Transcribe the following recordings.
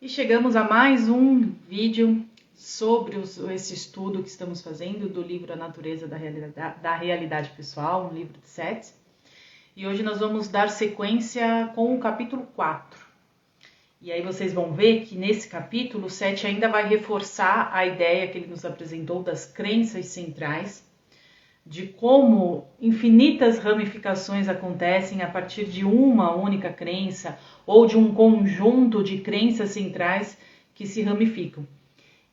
E chegamos a mais um vídeo sobre esse estudo que estamos fazendo do livro A Natureza da Realidade Pessoal, um livro de Seth. E hoje nós vamos dar sequência com o capítulo 4. E aí vocês vão ver que nesse capítulo, Seth ainda vai reforçar a ideia que ele nos apresentou das crenças centrais, de como infinitas ramificações acontecem a partir de uma única crença ou de um conjunto de crenças centrais que se ramificam.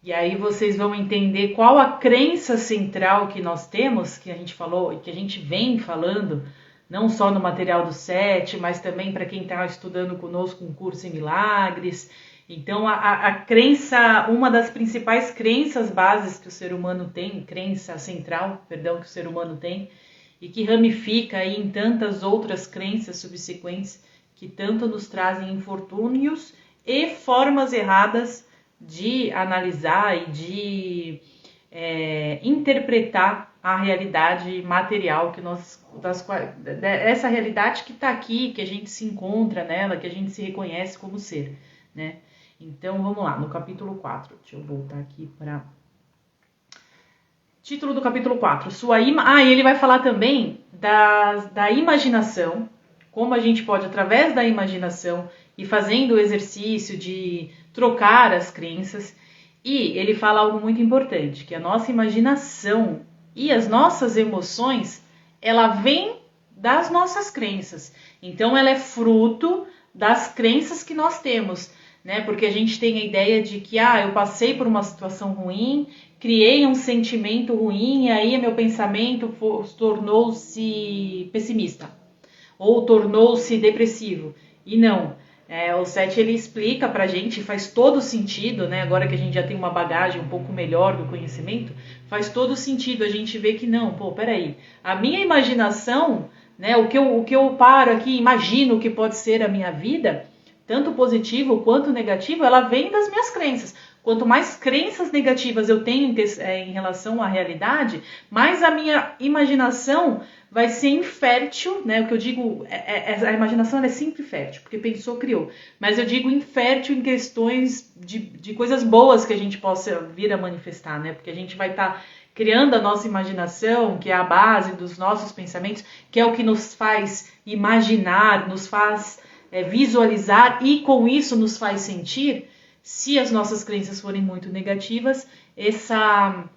E aí vocês vão entender qual a crença central que nós temos, que a gente falou, que a gente vem falando, não só no material do Seth, mas também para quem está estudando conosco um curso em milagres. Então, a crença, uma das principais crenças bases que o ser humano tem, crença central, perdão, que o ser humano tem, e que ramifica aí em tantas outras crenças subsequentes que tanto nos trazem infortúnios e formas erradas de analisar e de interpretar a realidade material que essa realidade que está aqui, que a gente se encontra nela, que a gente se reconhece como ser, né? Então, vamos lá, no capítulo 4. Deixa eu voltar aqui para... Título do capítulo 4. E ele vai falar também da imaginação, como a gente pode, através da imaginação, ir fazendo o exercício de trocar as crenças. E ele fala algo muito importante, que a nossa imaginação e as nossas emoções, ela vem das nossas crenças. Então, ela é fruto das crenças que nós temos, né? Porque a gente tem a ideia de que eu passei por uma situação ruim, criei um sentimento ruim e aí meu pensamento tornou-se pessimista ou tornou-se depressivo. E não, o Seth ele explica pra gente, faz todo sentido, né? Agora que a gente já tem uma bagagem um pouco melhor do conhecimento, faz todo sentido a gente ver que não, peraí, a minha imaginação, né? O que eu paro aqui, imagino o que pode ser a minha vida, tanto positivo quanto negativo, ela vem das minhas crenças. Quanto mais crenças negativas eu tenho em relação à realidade, mais a minha imaginação vai ser infértil, né? O que eu digo, a imaginação ela é sempre fértil, porque pensou, criou. Mas eu digo infértil em questões de coisas boas que a gente possa vir a manifestar, né? Porque a gente vai estar criando a nossa imaginação, que é a base dos nossos pensamentos, que é o que nos faz imaginar, nos faz visualizar e com isso nos faz sentir. Se as nossas crenças forem muito negativas, essa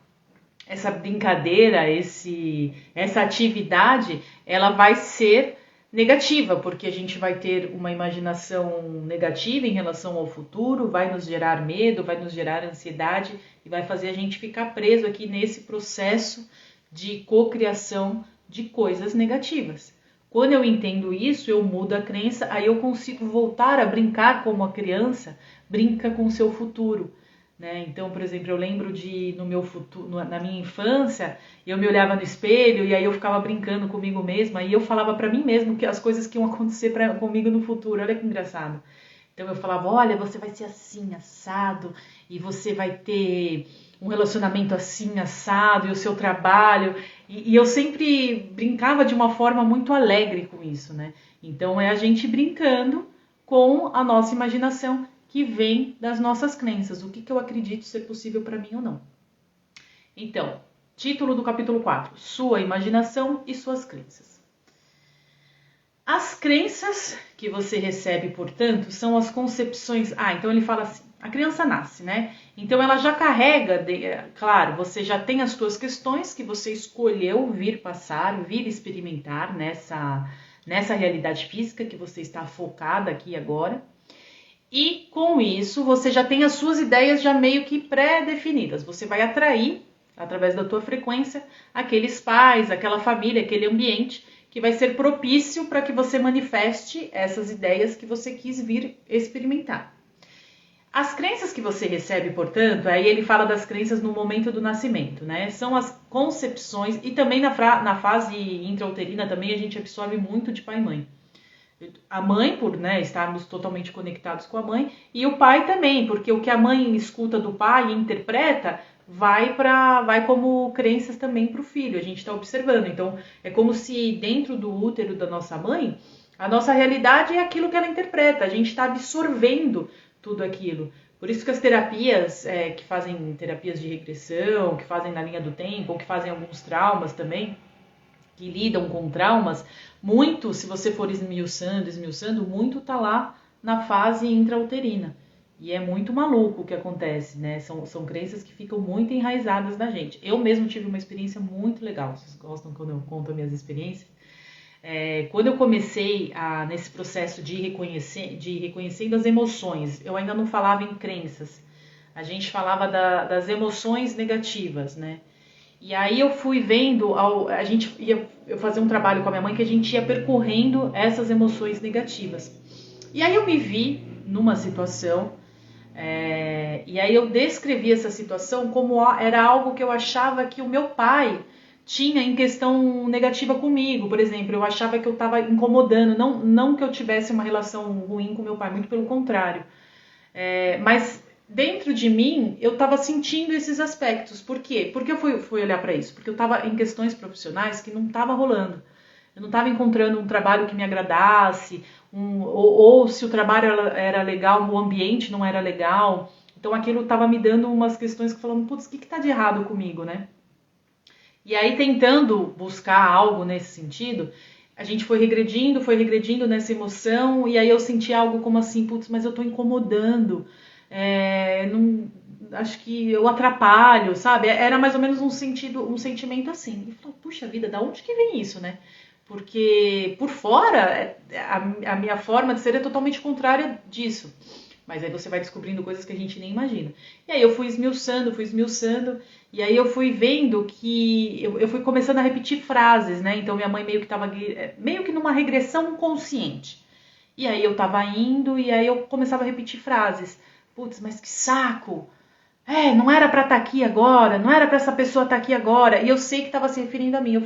brincadeira, essa atividade, ela vai ser negativa, porque a gente vai ter uma imaginação negativa em relação ao futuro, vai nos gerar medo, vai nos gerar ansiedade e vai fazer a gente ficar preso aqui nesse processo de cocriação de coisas negativas. Quando eu entendo isso, eu mudo a crença, aí eu consigo voltar a brincar como a criança brinca com o seu futuro, né? Então, por exemplo, eu lembro na minha infância, eu me olhava no espelho e aí eu ficava brincando comigo mesma e eu falava para mim mesmo que as coisas que iam acontecer comigo no futuro. Olha que engraçado. Então eu falava, olha, você vai ser assim, assado, e você vai ter um relacionamento assim, assado, e o seu trabalho. E eu sempre brincava de uma forma muito alegre com isso, né? Então é a gente brincando com a nossa imaginação que vem das nossas crenças. O que eu acredito ser possível para mim ou não. Então, título do capítulo 4. Sua imaginação e suas crenças. As crenças que você recebe, portanto, são as concepções... então ele fala assim, a criança nasce, né? Então ela já carrega, claro, você já tem as suas questões que você escolheu vir passar, vir experimentar nessa realidade física que você está focada aqui agora. E com isso você já tem as suas ideias já meio que pré-definidas. Você vai atrair, através da tua frequência, aqueles pais, aquela família, aquele ambiente que vai ser propício para que você manifeste essas ideias que você quis vir experimentar. As crenças que você recebe, portanto, aí ele fala das crenças no momento do nascimento, né? São as concepções, e também na fase intrauterina também a gente absorve muito de pai e mãe. A mãe, por estarmos totalmente conectados com a mãe, e o pai também, porque o que a mãe escuta do pai e interpreta vai como crenças também para o filho. A gente está observando. Então, é como se dentro do útero da nossa mãe, a nossa realidade é aquilo que ela interpreta. A gente está absorvendo tudo aquilo. Por isso que as terapias que fazem terapias de regressão, que fazem na linha do tempo, ou que fazem alguns traumas também, que lidam com traumas, muito, se você for esmiuçando, muito tá lá na fase intrauterina. E é muito maluco o que acontece, né? São crenças que ficam muito enraizadas na gente. Eu mesmo tive uma experiência muito legal. Vocês gostam quando eu conto minhas experiências? Quando eu comecei nesse processo de reconhecendo as emoções, eu ainda não falava em crenças. A gente falava das emoções negativas, né? E aí eu fui vendo, eu fazia um trabalho com a minha mãe que a gente ia percorrendo essas emoções negativas. E aí eu me vi numa situação, e aí eu descrevi essa situação como era algo que eu achava que o meu pai tinha em questão negativa comigo. Por exemplo, eu achava que eu estava incomodando, não que eu tivesse uma relação ruim com meu pai, muito pelo contrário. Mas dentro de mim, eu estava sentindo esses aspectos. Por quê? Porque eu fui olhar para isso? Porque eu estava em questões profissionais que não estava rolando. Eu não estava encontrando um trabalho que me agradasse, ou se o trabalho era legal, o ambiente não era legal. Então aquilo estava me dando umas questões que falavam, putz, o que está de errado comigo, né? E aí, tentando buscar algo nesse sentido, a gente foi regredindo nessa emoção, e aí eu senti algo como assim, putz, mas eu tô incomodando, acho que eu atrapalho, sabe? Era mais ou menos um sentimento assim. E falei, puxa vida, da onde que vem isso, né? Porque por fora, a minha forma de ser é totalmente contrária disso. Mas aí você vai descobrindo coisas que a gente nem imagina. E aí eu fui esmiuçando, e aí eu fui vendo que eu fui começando a repetir frases, né? Então minha mãe meio que estava meio que numa regressão consciente. E aí eu tava indo e aí eu começava a repetir frases. Putz, mas que saco! Não era pra estar aqui agora, não era pra essa pessoa estar aqui agora. E eu sei que estava se referindo a mim. Eu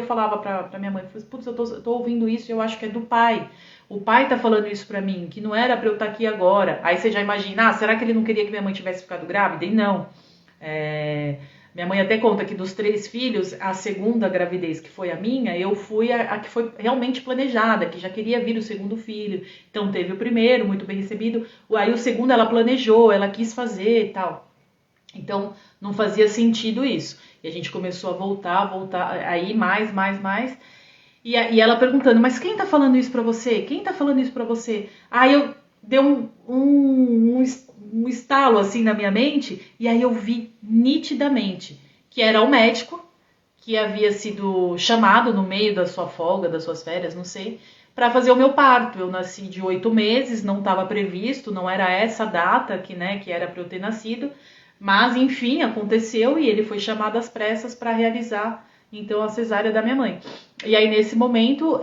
falava pra minha mãe, putz, eu tô ouvindo isso e eu acho que é do pai. O pai tá falando isso pra mim, que não era pra eu estar aqui agora. Aí você já imagina, será que ele não queria que minha mãe tivesse ficado grávida? E não. Minha mãe até conta que dos 3 filhos, a segunda gravidez, que foi a minha, eu fui a que foi realmente planejada, que já queria vir o segundo filho. Então teve o primeiro, muito bem recebido. Aí o segundo ela planejou, ela quis fazer e tal. Então não fazia sentido isso. E a gente começou a voltar, aí mais. E ela perguntando, mas quem tá falando isso pra você? Quem tá falando isso pra você? Aí eu dei um estalo assim na minha mente, e aí eu vi nitidamente que era o médico que havia sido chamado no meio da sua folga, das suas férias, não sei, para fazer o meu parto. Eu nasci de 8 meses, não estava previsto, não era essa data que era para eu ter nascido, mas enfim, aconteceu e ele foi chamado às pressas para realizar então a cesárea da minha mãe. E aí nesse momento,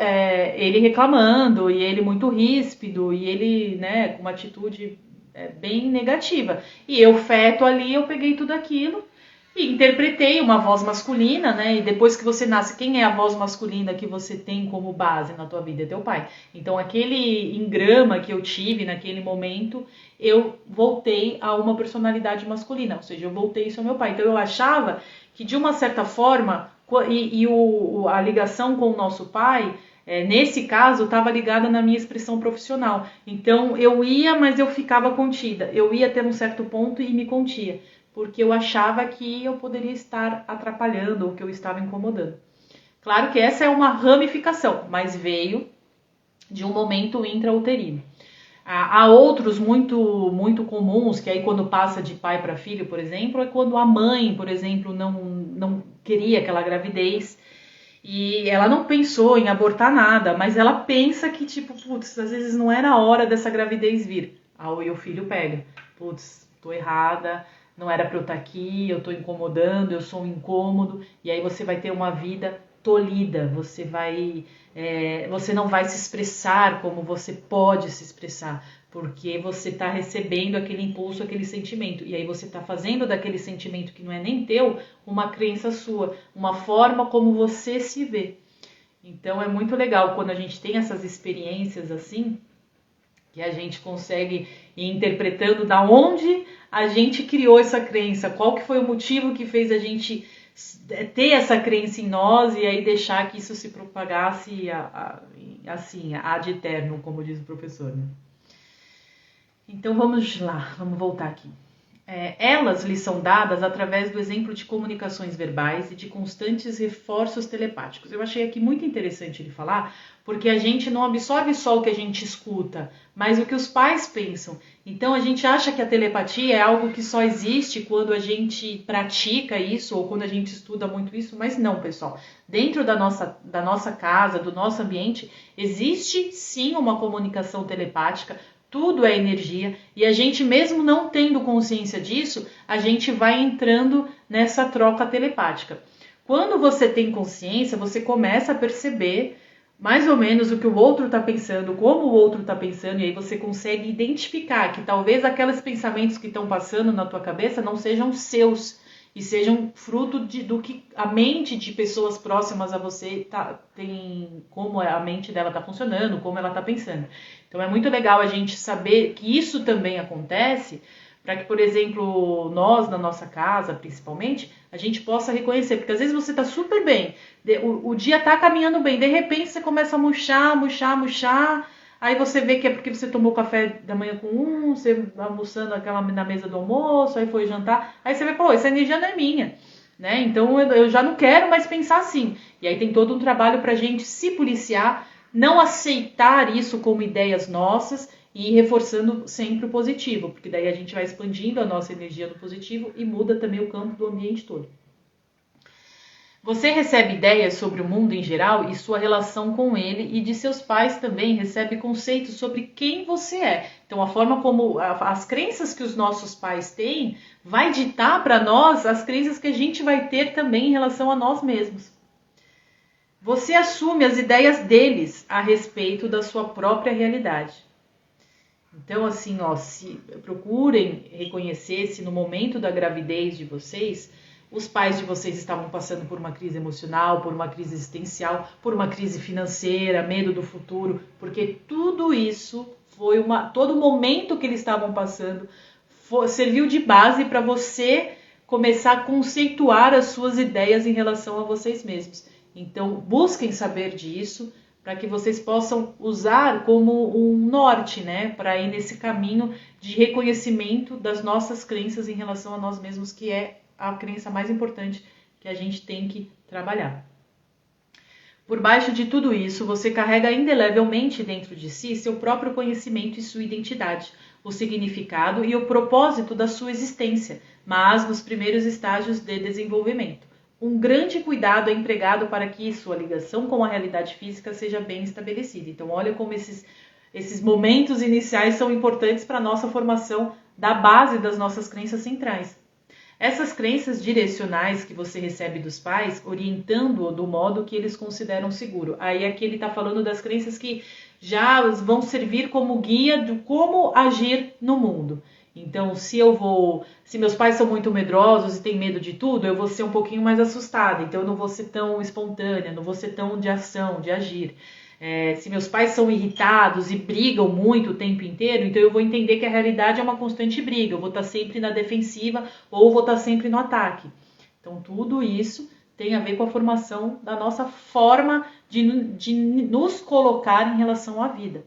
ele reclamando, e ele muito ríspido, e ele, com uma atitude bem negativa. E eu, feto ali, eu peguei tudo aquilo e interpretei uma voz masculina, né? E depois que você nasce, quem é a voz masculina que você tem como base na tua vida? É teu pai. Então aquele engrama que eu tive naquele momento, eu voltei a uma personalidade masculina, ou seja, eu voltei isso ao meu pai. Então eu achava que de uma certa forma, a ligação com o nosso pai, nesse caso, estava ligada na minha expressão profissional. Então eu ia, mas eu ficava contida. Eu ia até um certo ponto e me contia, porque eu achava que eu poderia estar atrapalhando ou que eu estava incomodando. Claro que essa é uma ramificação, mas veio de um momento intrauterino. Há outros muito comuns, que aí quando passa de pai para filho, por exemplo, é quando a mãe, por exemplo, não queria aquela gravidez e ela não pensou em abortar nada, mas ela pensa que, tipo, putz, às vezes não era a hora dessa gravidez vir. Aí o filho pega, putz, tô errada, não era pra eu estar aqui, eu tô incomodando, eu sou um incômodo, e aí você vai ter uma vida tolhida, você não vai se expressar como você pode se expressar, porque você está recebendo aquele impulso, aquele sentimento, e aí você está fazendo daquele sentimento que não é nem teu, uma crença sua, uma forma como você se vê. Então é muito legal quando a gente tem essas experiências assim, que a gente consegue ir interpretando da onde a gente criou essa crença, qual que foi o motivo que fez a gente ter essa crença em nós e aí deixar que isso se propagasse assim, ad eterno, como diz o professor, né? Então vamos lá, vamos voltar aqui. Elas lhes são dadas através do exemplo de comunicações verbais e de constantes reforços telepáticos. Eu achei aqui muito interessante ele falar, porque a gente não absorve só o que a gente escuta, mas o que os pais pensam. Então a gente acha que a telepatia é algo que só existe quando a gente pratica isso ou quando a gente estuda muito isso, mas não, pessoal. Dentro da nossa casa, do nosso ambiente, existe sim uma comunicação telepática. Tudo é energia e a gente mesmo não tendo consciência disso, a gente vai entrando nessa troca telepática. Quando você tem consciência, você começa a perceber mais ou menos o que o outro está pensando, como o outro está pensando, e aí você consegue identificar que talvez aqueles pensamentos que estão passando na tua cabeça não sejam seus, e sejam fruto do que a mente de pessoas próximas a você tem, como a mente dela está funcionando, como ela está pensando. Então é muito legal a gente saber que isso também acontece, para que, por exemplo, nós na nossa casa, principalmente, a gente possa reconhecer, porque às vezes você está super bem, o dia está caminhando bem, de repente você começa a murchar, aí você vê que é porque você tomou café da manhã com você almoçando na mesa do almoço, aí foi jantar, aí você vê, pô, essa energia não é minha, né? Então eu já não quero mais pensar assim. E aí tem todo um trabalho pra gente se policiar, não aceitar isso como ideias nossas e ir reforçando sempre o positivo, porque daí a gente vai expandindo a nossa energia no positivo e muda também o campo do ambiente todo. Você recebe ideias sobre o mundo em geral e sua relação com ele, e de seus pais também recebe conceitos sobre quem você é. Então a forma como as crenças que os nossos pais têm vai ditar para nós as crenças que a gente vai ter também em relação a nós mesmos. Você assume as ideias deles a respeito da sua própria realidade. Então assim, se procurem reconhecer se no momento da gravidez de vocês os pais de vocês estavam passando por uma crise emocional, por uma crise existencial, por uma crise financeira, medo do futuro, porque tudo isso foi todo momento que eles estavam passando serviu de base para você começar a conceituar as suas ideias em relação a vocês mesmos. Então, busquem saber disso para que vocês possam usar como um norte, né, para ir nesse caminho de reconhecimento das nossas crenças em relação a nós mesmos, que é a crença mais importante que a gente tem que trabalhar. Por baixo de tudo isso, você carrega indelevelmente dentro de si seu próprio conhecimento e sua identidade, o significado e o propósito da sua existência, mas nos primeiros estágios de desenvolvimento. Um grande cuidado é empregado para que sua ligação com a realidade física seja bem estabelecida. Então, olha como esses momentos iniciais são importantes para a nossa formação da base das nossas crenças centrais. Essas crenças direcionais que você recebe dos pais, orientando-o do modo que eles consideram seguro. Aí aqui ele está falando das crenças que já vão servir como guia de como agir no mundo. Então, se meus pais são muito medrosos e têm medo de tudo, eu vou ser um pouquinho mais assustada. Então, eu não vou ser tão espontânea, não vou ser tão de ação, de agir. Se meus pais são irritados e brigam muito o tempo inteiro, então eu vou entender que a realidade é uma constante briga. Eu vou estar sempre na defensiva ou vou estar sempre no ataque. Então tudo isso tem a ver com a formação da nossa forma de nos colocar em relação à vida.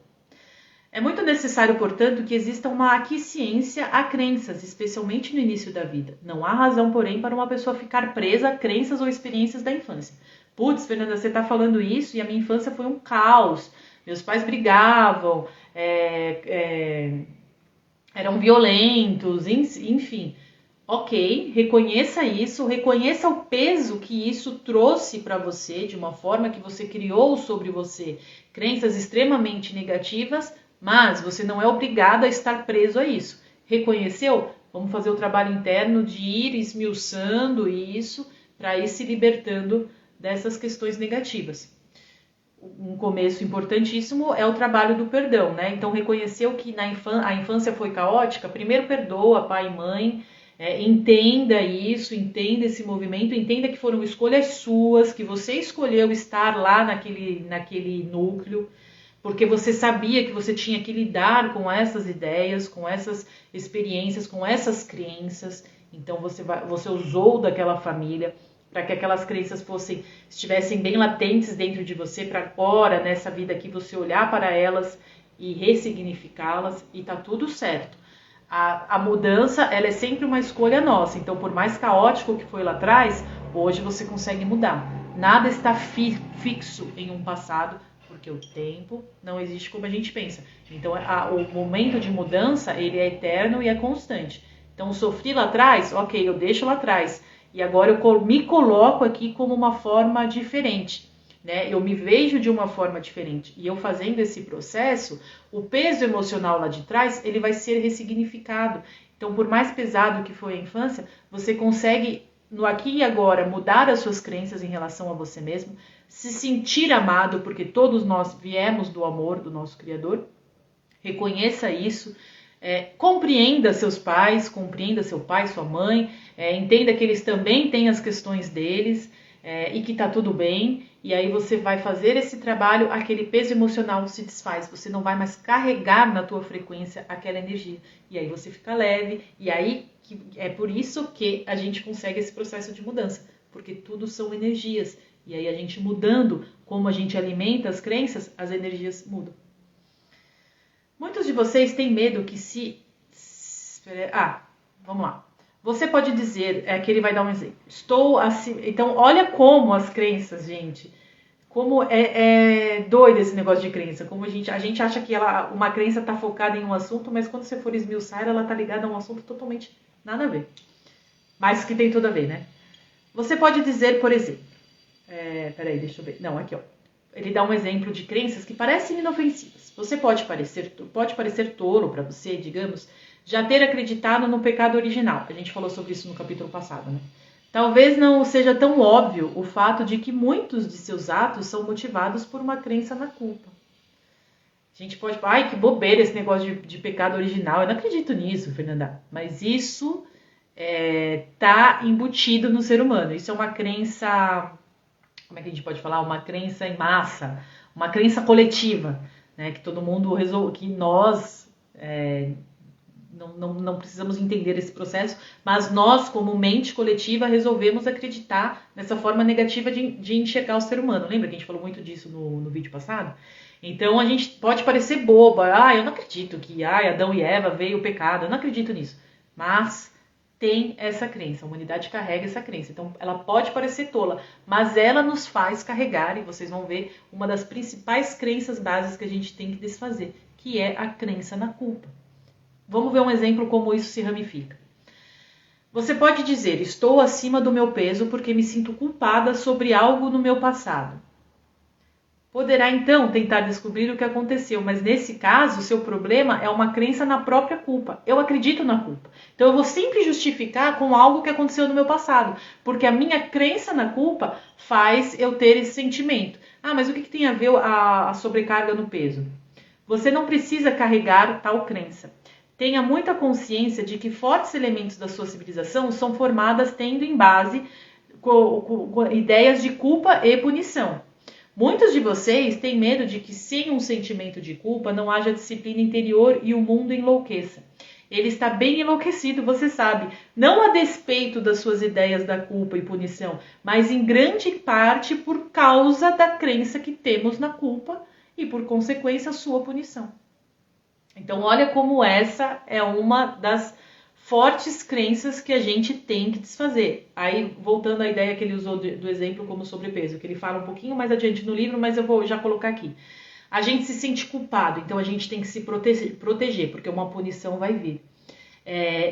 É muito necessário, portanto, que exista uma aquiescência a crenças, especialmente no início da vida. Não há razão, porém, para uma pessoa ficar presa a crenças ou experiências da infância. Putz, Fernanda, você está falando isso e a minha infância foi um caos. Meus pais brigavam, eram violentos, enfim. Ok, reconheça isso, reconheça o peso que isso trouxe para você, de uma forma que você criou sobre você crenças extremamente negativas, mas você não é obrigado a estar preso a isso. Reconheceu? Vamos fazer o trabalho interno de ir esmiuçando isso para ir se libertando dessas questões negativas. Um começo importantíssimo é o trabalho do perdão, né? Então, reconheceu que a infância foi caótica, primeiro perdoa pai e mãe, entenda isso, entenda esse movimento, entenda que foram escolhas suas, que você escolheu estar lá naquele núcleo, porque você sabia que você tinha que lidar com essas ideias, com essas experiências, com essas crenças. Então, você usou daquela família para que aquelas crenças estivessem bem latentes dentro de você, para agora, nessa vida aqui, você olhar para elas e ressignificá-las e tá tudo certo. A mudança, ela é sempre uma escolha nossa. Então, por mais caótico que foi lá atrás, hoje você consegue mudar. Nada está fixo em um passado, porque o tempo não existe como a gente pensa. Então, o momento de mudança, ele é eterno e é constante. Então, sofri lá atrás, ok, eu deixo lá atrás. E agora eu me coloco aqui como uma forma diferente. Né? Eu me vejo de uma forma diferente. E eu fazendo esse processo, o peso emocional lá de trás, ele vai ser ressignificado. Então, por mais pesado que foi a infância, você consegue, no aqui e agora, mudar as suas crenças em relação a você mesmo, se sentir amado, porque todos nós viemos do amor do nosso Criador. Reconheça isso. Compreenda seus pais, compreenda seu pai, sua mãe, entenda que eles também têm as questões deles e que tá tudo bem. E aí você vai fazer esse trabalho, aquele peso emocional se desfaz. Você não vai mais carregar na tua frequência aquela energia. E aí você fica leve. E aí é por isso que a gente consegue esse processo de mudança. Porque tudo são energias. E aí a gente mudando como a gente alimenta as crenças, as energias mudam. Muitos de vocês têm medo que vamos lá. Você pode dizer, que ele vai dar um exemplo. Estou assim. Então, olha como as crenças, gente. Como é doido esse negócio de crença. Como a gente acha que uma crença está focada em um assunto, mas quando você for esmiuçar, ela está ligada a um assunto totalmente nada a ver. Mas que tem tudo a ver, né? Você pode dizer, por exemplo. Peraí, deixa eu ver. Não, aqui, ó. Ele dá um exemplo de crenças que parecem inofensivas. Você pode parecer tolo para você, digamos, já ter acreditado no pecado original. A gente falou sobre isso no capítulo passado, né? Talvez não seja tão óbvio o fato de que muitos de seus atos são motivados por uma crença na culpa. A gente pode falar, que bobeira esse negócio de pecado original. Eu não acredito nisso, Fernanda. Mas isso tá embutido no ser humano. Isso é uma crença, como é que a gente pode falar? Uma crença em massa, uma crença coletiva, né? Que todo mundo que nós não precisamos entender esse processo, mas nós, como mente coletiva, resolvemos acreditar nessa forma negativa de enxergar o ser humano. Lembra que a gente falou muito disso no vídeo passado? Então a gente pode parecer boba, eu não acredito que Adão e Eva veio o pecado, eu não acredito nisso. Mas tem essa crença, a humanidade carrega essa crença. Então ela pode parecer tola, mas ela nos faz carregar, e vocês vão ver uma das principais crenças básicas que a gente tem que desfazer, que é a crença na culpa. Vamos ver um exemplo como isso se ramifica. Você pode dizer, estou acima do meu peso porque me sinto culpada sobre algo no meu passado. Poderá então tentar descobrir o que aconteceu, mas nesse caso, seu problema é uma crença na própria culpa. Eu acredito na culpa. Então eu vou sempre justificar com algo que aconteceu no meu passado, porque a minha crença na culpa faz eu ter esse sentimento. Mas o que tem a ver a sobrecarga no peso? Você não precisa carregar tal crença. Tenha muita consciência de que fortes elementos da sua civilização são formadas tendo em base com ideias de culpa e punição. Muitos de vocês têm medo de que sem um sentimento de culpa não haja disciplina interior e o mundo enlouqueça. Ele está bem enlouquecido, você sabe, não a despeito das suas ideias da culpa e punição, mas em grande parte por causa da crença que temos na culpa e, por consequência, a sua punição. Então, olha como essa é uma das fortes crenças que a gente tem que desfazer. Aí, voltando à ideia que ele usou do exemplo como sobrepeso, que ele fala um pouquinho mais adiante no livro, mas eu vou já colocar aqui. A gente se sente culpado, então a gente tem que se proteger, porque uma punição vai vir.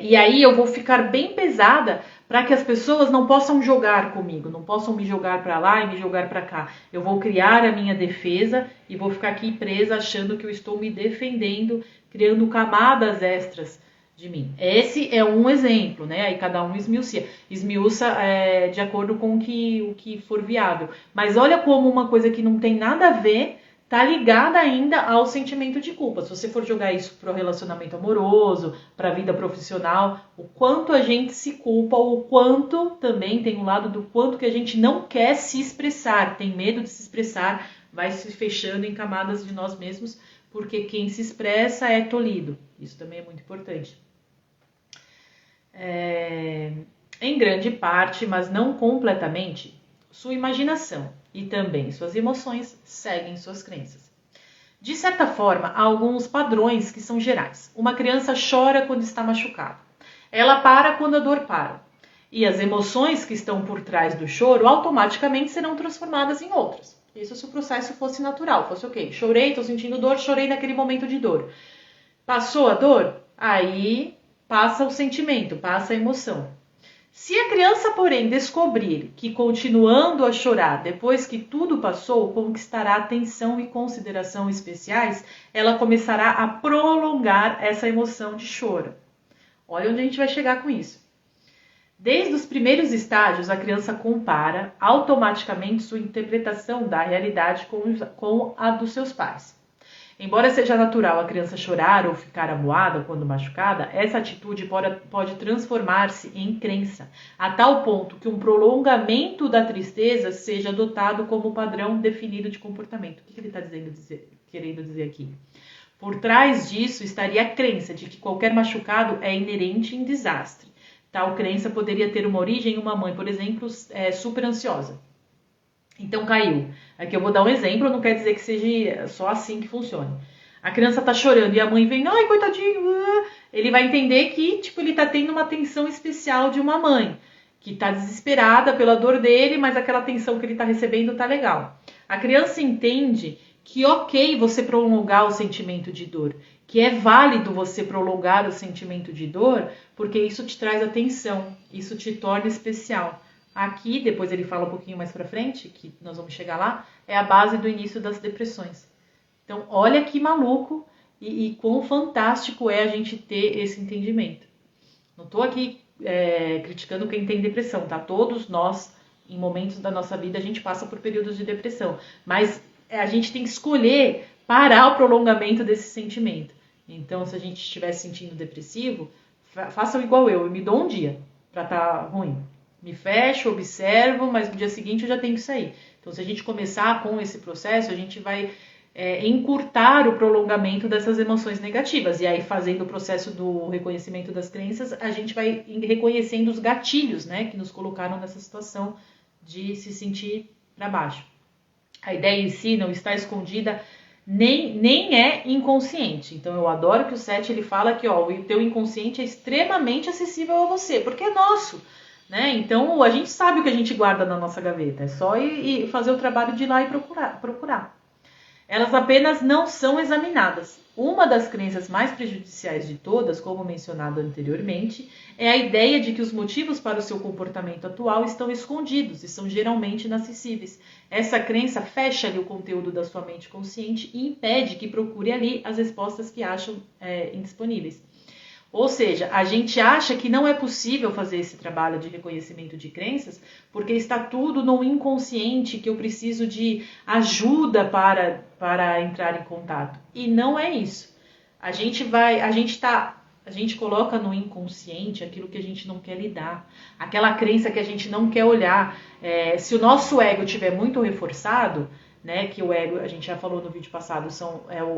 E aí eu vou ficar bem pesada para que as pessoas não possam jogar comigo, não possam me jogar para lá e me jogar para cá. Eu vou criar a minha defesa e vou ficar aqui presa achando que eu estou me defendendo, criando camadas extras de mim. Esse é um exemplo, né? Aí cada um esmiuça de acordo com o que for viável. Mas olha como uma coisa que não tem nada a ver tá ligada ainda ao sentimento de culpa. Se você for jogar isso para o relacionamento amoroso, para a vida profissional, o quanto a gente se culpa, o quanto também tem um lado do quanto que a gente não quer se expressar, tem medo de se expressar, vai se fechando em camadas de nós mesmos, porque quem se expressa é tolhido. Isso também é muito importante. Em grande parte, mas não completamente, sua imaginação e também suas emoções seguem suas crenças. De certa forma, há alguns padrões que são gerais. Uma criança chora quando está machucada. Ela para quando a dor para. E as emoções que estão por trás do choro automaticamente serão transformadas em outras. Isso se o processo fosse natural, fosse ok. Chorei, estou sentindo dor, chorei naquele momento de dor. Passou a dor? Aí passa o sentimento, passa a emoção. Se a criança, porém, descobrir que continuando a chorar depois que tudo passou, conquistará atenção e consideração especiais, ela começará a prolongar essa emoção de choro. Olha onde a gente vai chegar com isso. Desde os primeiros estágios, a criança compara automaticamente sua interpretação da realidade com a dos seus pais. Embora seja natural a criança chorar ou ficar amuada quando machucada, essa atitude pode transformar-se em crença, a tal ponto que um prolongamento da tristeza seja adotado como padrão definido de comportamento. O que ele está querendo dizer aqui? Por trás disso estaria a crença de que qualquer machucado é inerente em desastre. Tal crença poderia ter uma origem em uma mãe, por exemplo, super ansiosa. Então caiu. Aqui eu vou dar um exemplo, não quer dizer que seja só assim que funcione. A criança tá chorando e a mãe vem, ai, coitadinho. Ele vai entender que, ele tá tendo uma atenção especial de uma mãe, que tá desesperada pela dor dele, mas aquela atenção que ele tá recebendo tá legal. A criança entende que ok você prolongar o sentimento de dor, que é válido você prolongar o sentimento de dor, porque isso te traz atenção, isso te torna especial. Aqui, depois ele fala um pouquinho mais pra frente, que nós vamos chegar lá, é a base do início das depressões. Então, olha que maluco e quão fantástico é a gente ter esse entendimento. Não tô aqui criticando quem tem depressão, tá? Todos nós, em momentos da nossa vida, a gente passa por períodos de depressão. Mas a gente tem que escolher parar o prolongamento desse sentimento. Então, se a gente estiver se sentindo depressivo, façam igual eu me dou um dia pra estar ruim. Me fecho, observo, mas no dia seguinte eu já tenho que sair. Então, se a gente começar com esse processo, a gente vai encurtar o prolongamento dessas emoções negativas. E aí, fazendo o processo do reconhecimento das crenças, a gente vai reconhecendo os gatilhos, né, que nos colocaram nessa situação de se sentir para baixo. A ideia em si não está escondida, nem é inconsciente. Então, eu adoro que o Seth ele fala que o teu inconsciente é extremamente acessível a você, porque é nosso. Né? Então, a gente sabe o que a gente guarda na nossa gaveta. É só ir fazer o trabalho de ir lá e procurar. Elas apenas não são examinadas. Uma das crenças mais prejudiciais de todas, como mencionado anteriormente, é a ideia de que os motivos para o seu comportamento atual estão escondidos e são geralmente inacessíveis. Essa crença fecha-lhe o conteúdo da sua mente consciente e impede que procure ali as respostas que acham indisponíveis. Ou seja, a gente acha que não é possível fazer esse trabalho de reconhecimento de crenças porque está tudo no inconsciente, que eu preciso de ajuda para entrar em contato. E não é isso. A gente coloca no inconsciente aquilo que a gente não quer lidar, aquela crença que a gente não quer olhar. Se o nosso ego estiver muito reforçado, né, que o ego, a gente já falou no vídeo passado,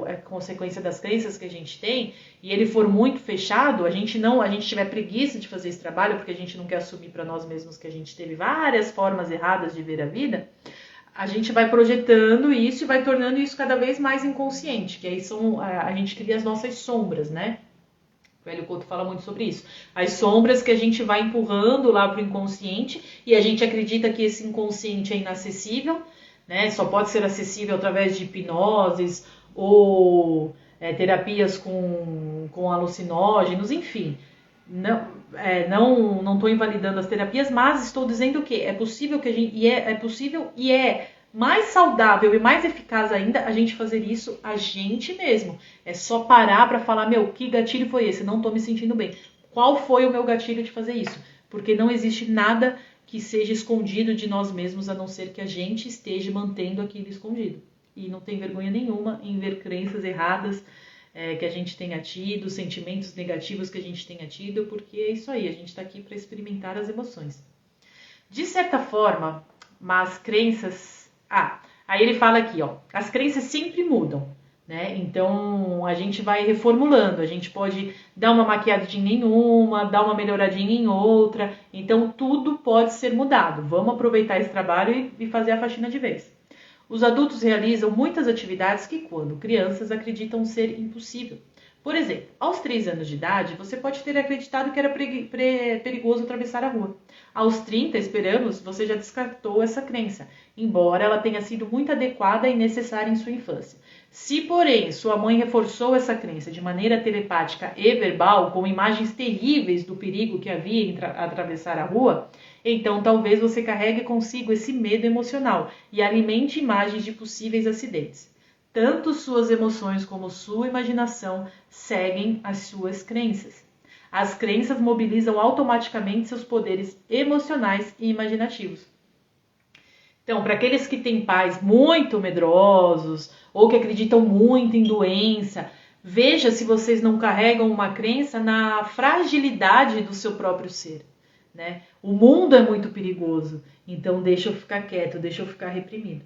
é consequência das crenças que a gente tem, e ele for muito fechado, a gente tiver preguiça de fazer esse trabalho, porque a gente não quer assumir para nós mesmos que a gente teve várias formas erradas de ver a vida, a gente vai projetando isso e vai tornando isso cada vez mais inconsciente, que aí a gente cria as nossas sombras, né? O Hélio Couto fala muito sobre isso. As sombras que a gente vai empurrando lá para o inconsciente, e a gente acredita que esse inconsciente é inacessível, né? Só pode ser acessível através de hipnoses ou terapias com alucinógenos, enfim. Não estou invalidando as terapias, mas estou dizendo que é possível que a gente, é possível e é mais saudável e mais eficaz ainda a gente fazer isso a gente mesmo. É só parar para falar, que gatilho foi esse? Não estou me sentindo bem. Qual foi o meu gatilho de fazer isso? Porque não existe nada que seja escondido de nós mesmos, a não ser que a gente esteja mantendo aquilo escondido. E não tem vergonha nenhuma em ver crenças erradas que a gente tenha tido, sentimentos negativos que a gente tenha tido, porque é isso aí, a gente está aqui para experimentar as emoções. De certa forma, mas crenças... aí ele fala aqui, as crenças sempre mudam. Né? Então, a gente vai reformulando, a gente pode dar uma maquiadinha em uma, dar uma melhoradinha em outra, então tudo pode ser mudado. Vamos aproveitar esse trabalho e fazer a faxina de vez. Os adultos realizam muitas atividades que, quando crianças, acreditam ser impossível. Por exemplo, aos 3 anos de idade, você pode ter acreditado que era perigoso atravessar a rua. Aos 30, esperamos, você já descartou essa crença, embora ela tenha sido muito adequada e necessária em sua infância. Se, porém, sua mãe reforçou essa crença de maneira telepática e verbal, com imagens terríveis do perigo que havia em atravessar a rua, então talvez você carregue consigo esse medo emocional e alimente imagens de possíveis acidentes. Tanto suas emoções como sua imaginação seguem as suas crenças. As crenças mobilizam automaticamente seus poderes emocionais e imaginativos. Então, para aqueles que têm pais muito medrosos ou que acreditam muito em doença, veja se vocês não carregam uma crença na fragilidade do seu próprio ser, né? O mundo é muito perigoso, então deixa eu ficar quieto, deixa eu ficar reprimido.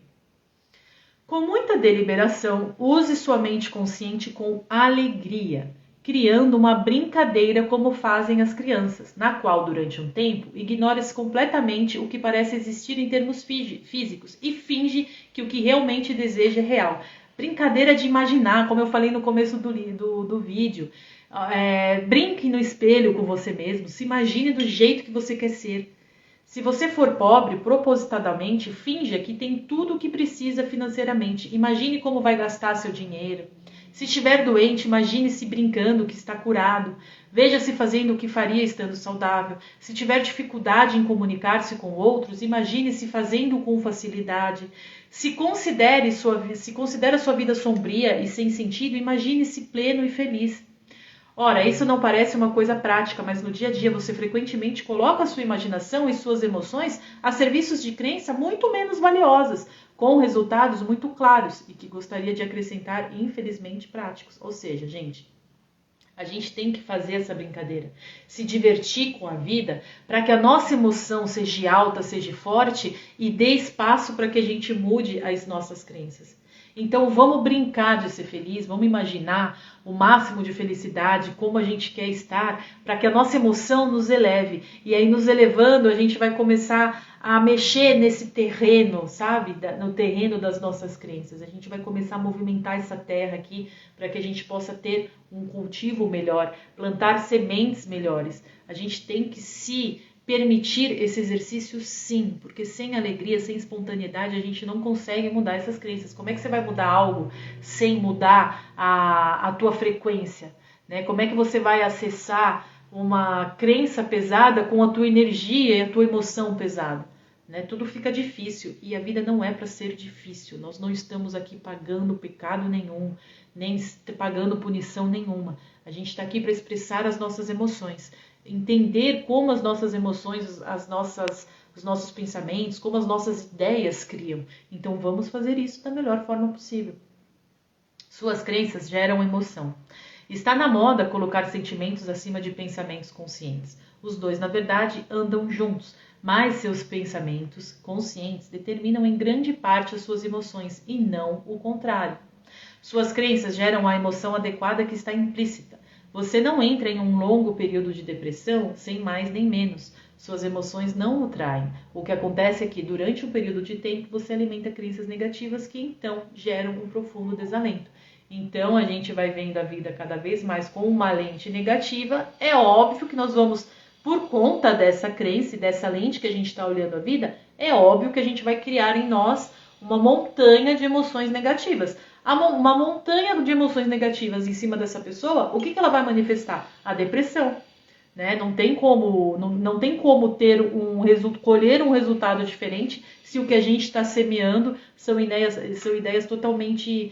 Com muita deliberação, use sua mente consciente com alegria, criando uma brincadeira como fazem as crianças, na qual, durante um tempo, ignore-se completamente o que parece existir em termos físicos e finge que o que realmente deseja é real. Brincadeira de imaginar, como eu falei no começo do vídeo. Brinque no espelho com você mesmo, se imagine do jeito que você quer ser. Se você for pobre, propositadamente, finja que tem tudo o que precisa financeiramente. Imagine como vai gastar seu dinheiro. Se estiver doente, imagine-se brincando que está curado. Veja-se fazendo o que faria estando saudável. Se tiver dificuldade em comunicar-se com outros, imagine-se fazendo com facilidade. Se considera sua vida sombria e sem sentido, imagine-se pleno e feliz. Ora, isso não parece uma coisa prática, mas no dia a dia você frequentemente coloca a sua imaginação e suas emoções a serviços de crença muito menos valiosas, com resultados muito claros e que gostaria de acrescentar, infelizmente, práticos. Ou seja, a gente tem que fazer essa brincadeira, se divertir com a vida para que a nossa emoção seja alta, seja forte e dê espaço para que a gente mude as nossas crenças. Então vamos brincar de ser feliz, vamos imaginar o máximo de felicidade, como a gente quer estar, para que a nossa emoção nos eleve. E aí nos elevando a gente vai começar a mexer nesse terreno, sabe? No terreno das nossas crenças. A gente vai começar a movimentar essa terra aqui para que a gente possa ter um cultivo melhor, plantar sementes melhores. A gente tem que se permitir esse exercício, sim, porque sem alegria, sem espontaneidade, a gente não consegue mudar essas crenças. Como é que você vai mudar algo sem mudar a tua frequência, né? Como é que você vai acessar uma crença pesada com a tua energia e a tua emoção pesada, né? Tudo fica difícil e a vida não é para ser difícil. Nós não estamos aqui pagando pecado nenhum, nem pagando punição nenhuma. A gente está aqui para expressar as nossas emoções. Entender como as nossas emoções, os nossos pensamentos, como as nossas ideias criam. Então vamos fazer isso da melhor forma possível. Suas crenças geram emoção. Está na moda colocar sentimentos acima de pensamentos conscientes. Os dois, na verdade, andam juntos, mas seus pensamentos conscientes determinam em grande parte as suas emoções e não o contrário. Suas crenças geram a emoção adequada que está implícita. Você não entra em um longo período de depressão sem mais nem menos. Suas emoções não o traem. O que acontece é que, durante um período de tempo, você alimenta crenças negativas que, então, geram um profundo desalento. Então, a gente vai vendo a vida cada vez mais com uma lente negativa. É óbvio que nós vamos, por conta dessa crença e dessa lente que a gente está olhando a vida, é óbvio que a gente vai criar em nós uma montanha de emoções negativas. Uma montanha de emoções negativas em cima dessa pessoa, o que ela vai manifestar? A depressão, né? Não tem como colher um resultado diferente se o que a gente está semeando são ideias totalmente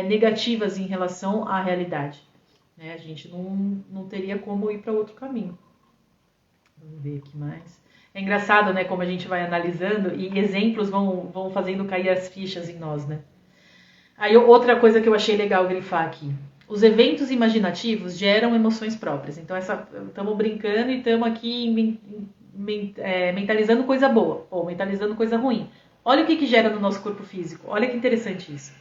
negativas em relação à realidade, né? A gente não teria como ir para outro caminho. Vamos ver aqui mais. É engraçado, né, como a gente vai analisando e exemplos vão fazendo cair as fichas em nós, né? Aí outra coisa que eu achei legal grifar aqui. Os eventos imaginativos geram emoções próprias. Então estamos brincando e estamos aqui mentalizando coisa boa ou mentalizando coisa ruim. Olha o que gera no nosso corpo físico. Olha que interessante isso.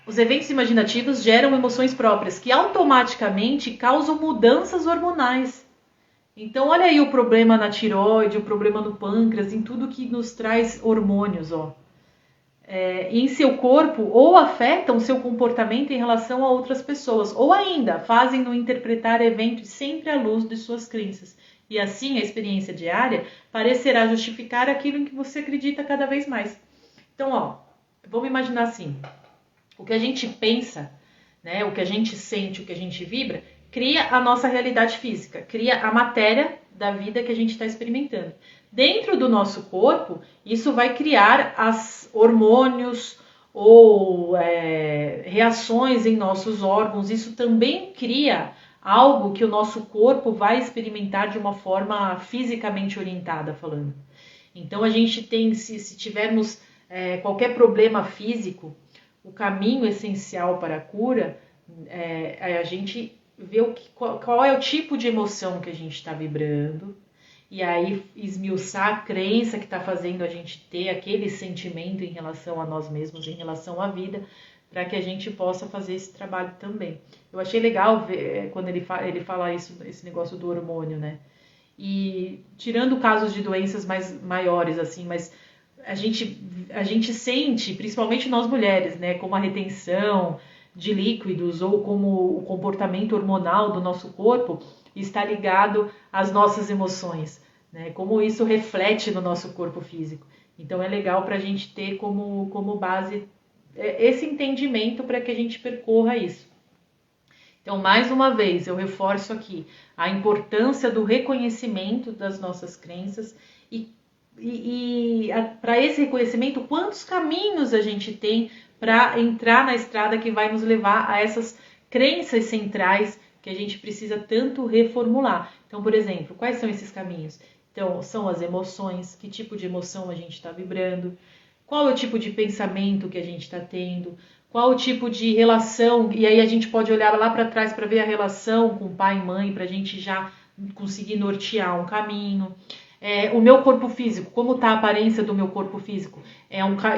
Os eventos imaginativos geram emoções próprias que automaticamente causam mudanças hormonais. Então olha aí o problema na tireoide, o problema no pâncreas, em tudo que nos traz hormônios, ó. em seu corpo ou afetam seu comportamento em relação a outras pessoas, ou ainda fazem-no interpretar eventos sempre à luz de suas crenças. E assim a experiência diária parecerá justificar aquilo em que você acredita cada vez mais. Então, vamos imaginar assim, o que a gente pensa, né, o que a gente sente, o que a gente vibra, cria a nossa realidade física, cria a matéria da vida que a gente está experimentando. Dentro do nosso corpo, isso vai criar as hormônios ou reações em nossos órgãos. Isso também cria algo que o nosso corpo vai experimentar de uma forma fisicamente orientada, falando. Então, a gente tem, se tivermos qualquer problema físico, o caminho essencial para a cura é a gente ver qual é o tipo de emoção que a gente está vibrando, e aí esmiuçar a crença que está fazendo a gente ter aquele sentimento em relação a nós mesmos, em relação à vida, para que a gente possa fazer esse trabalho também. Eu achei legal ver quando ele fala isso, esse negócio do hormônio, né? E tirando casos de doenças mais maiores, assim, mas a gente sente, principalmente nós mulheres, né, como a retenção de líquidos ou como o comportamento hormonal do nosso corpo está ligado às nossas emoções, né, como isso reflete no nosso corpo físico. Então é legal para a gente ter como base esse entendimento para que a gente percorra isso. Então, mais uma vez, eu reforço aqui a importância do reconhecimento das nossas crenças e para esse reconhecimento, quantos caminhos a gente tem para entrar na estrada que vai nos levar a essas crenças centrais que a gente precisa tanto reformular. Então, por exemplo, quais são esses caminhos? Então, são as emoções, que tipo de emoção a gente está vibrando, qual é o tipo de pensamento que a gente está tendo, qual o tipo de relação, e aí a gente pode olhar lá para trás para ver a relação com pai e mãe, para a gente já conseguir nortear um caminho. O meu corpo físico, como está a aparência do meu corpo físico?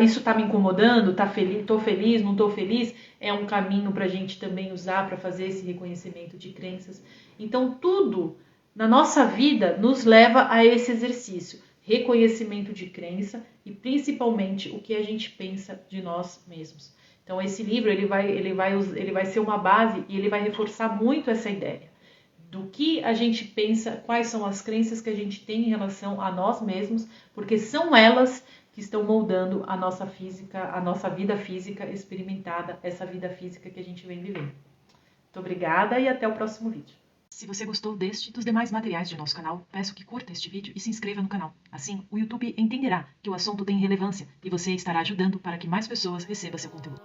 Isso está me incomodando? Estou feliz? Não estou feliz? É um caminho para a gente também usar para fazer esse reconhecimento de crenças. Então, tudo na nossa vida nos leva a esse exercício. Reconhecimento de crença e principalmente o que a gente pensa de nós mesmos. Então esse livro ele vai ser uma base e ele vai reforçar muito essa ideia do que a gente pensa, quais são as crenças que a gente tem em relação a nós mesmos, porque são elas que estão moldando a nossa física, a nossa vida física experimentada, essa vida física que a gente vem vivendo. Muito obrigada e até o próximo vídeo. Se você gostou deste e dos demais materiais de nosso canal, peço que curta este vídeo e se inscreva no canal. Assim, o YouTube entenderá que o assunto tem relevância e você estará ajudando para que mais pessoas recebam seu conteúdo.